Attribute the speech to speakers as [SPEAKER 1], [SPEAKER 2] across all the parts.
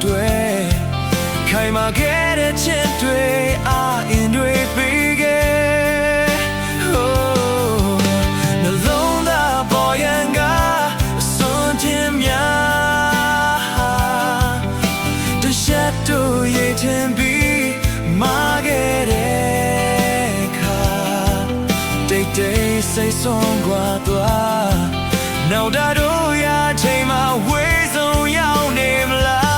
[SPEAKER 1] တွေ့ခိုင်မာခဲ့တဲ့ချစ်တွေအာအင်တွေပြီးခဲ့နှလုံးသားပေါ်ရန်ကအစွန်ချင်းများတရှက်တို့ရိတ်ထင်ပြီးမာခဲ့တဲ့ခါတိတ်တိတ်စိတ်ဆုံးကွာသွားနောက်တာတို့ရချိန်မှာဝေးဆုံးရောက်နေမလား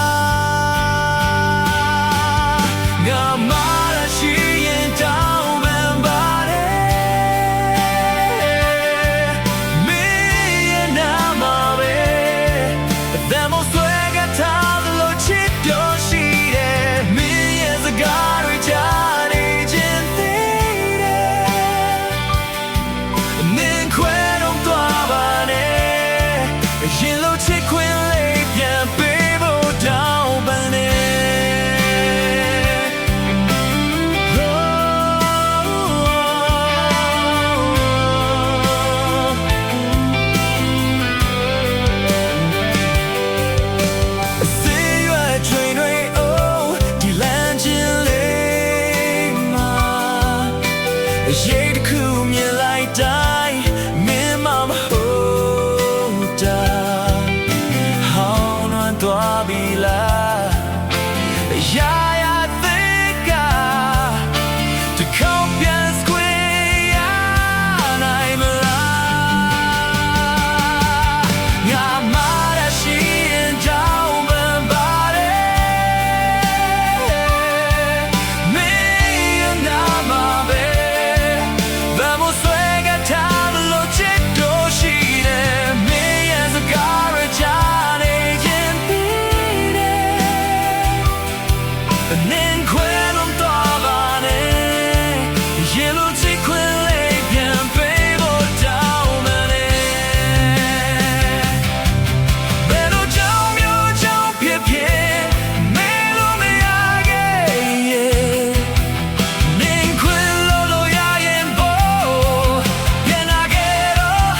[SPEAKER 1] ငါမာရရှိရင်တောင်းပန်ပါတယ်မင်းရဲ့နာမပဲအသက်မဆွဲကထားသလိုချစ်ပြောရှိတယ်မင်းရဲ့စကားတွေကြားနေခြင်းသိတယ်မင်းခွဲတော့သွားပါနဲ့ရင်လိုချစ်ခွင်လေးပြန်ပေးဖို့တောင်းပန်နေအစေးရွယ်ချွေတွေအိုးဒီလမ်းချင်းလေးမှာရိတ်တစ်ခုမြင်လိုက်တိုင်းမင်းမမဟုတ်တာသွားပြီလားရာရာသိကတခေါက်ပြန်စခွေရနိုင်မလားငါမာရရှိရင်ကြောင်းပန်ပါတယ်မင်းရဲ့နာမပဲဗမိုးဆွဲကထားလို့ချစ်တော့ရှိတယ်မင်းရဲ့စကားရချာနင်းခွဲလုံးတော့ပါနဲ့ရေလိုချစ်ခွင်လေးပြန်ပေးဖို့တောင်းပန်နေဘယ်လိုကြောင့်မျိုးကြောင့်ဖြစ်ဖြစ်မဲလို့မရခဲ့နင်းခွင်လို့ရရင်ဖို့ပြန်လာခဲ့တော့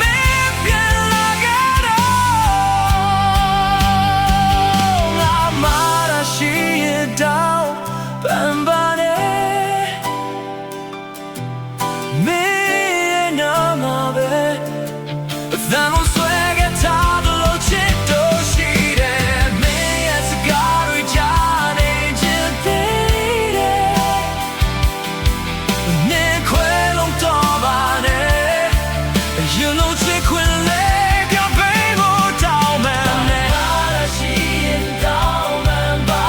[SPEAKER 1] မဲပြန်လာခဲ့တော့ငါမာရရှိတောင်းပန်ပါနဲ့မင်းနာမပဲသံလို့ဆွဲကထားလို့ချစ်တော့ရှိတယ်မင်းရဲ့စကားတွေကြားနေခြင်းသိတယ်နင်းခွဲလုံးတော့ပါနဲ့you knowချစ်ခွင်လေးကပေးဖို့တောင်းပန်နဲ့ရှိရင်တောင်းပန်ပါ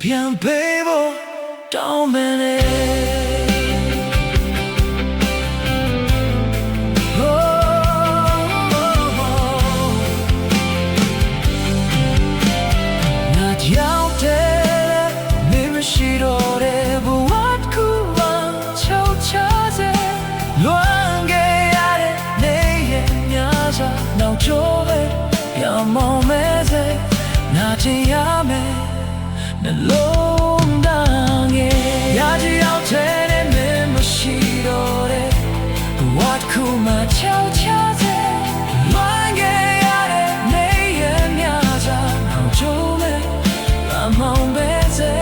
[SPEAKER 1] ပြန်ပေးဖို့တောင်းပန်နေငါကြောက်တယ်မင်းမရှိတော့တဲ့ဘဝတစ်ခုမှချုပ်ချစေလွန်ခဲ့ရတဲ့နေ့ရက်များစွာနောက်ကျော်ပဲပြန်မောင်းမဲစေနာကျင်ရမယ်နှလုံးသားငယ်ရာကြီးရောက်တဲ့မင်းမရှိတော့တဲ့ဘဝတစ်ခုမှချောက်ချစေလွန်ခဲ့ရတဲ့နေ့ရက်များစွာနောက်ကျော်ပဲမောင်ပဲစေ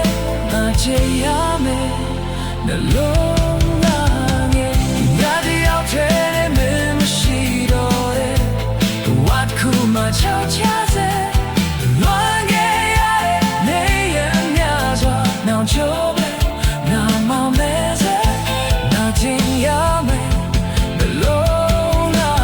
[SPEAKER 1] နာချင်ရမယ်နှလုံးသားငယ်ရာကြီးရောက်တဲ့မင်းမရှိတော့တဲ့ဘဝတစ်ခုမှချောက်ချစေNow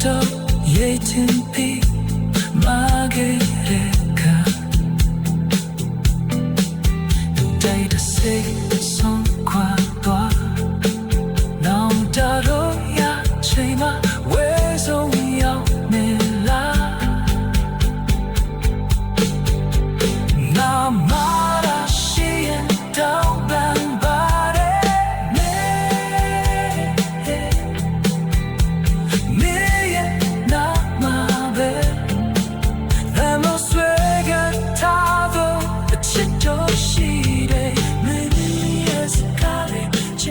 [SPEAKER 1] တော့ရိတ်တင်ပြီး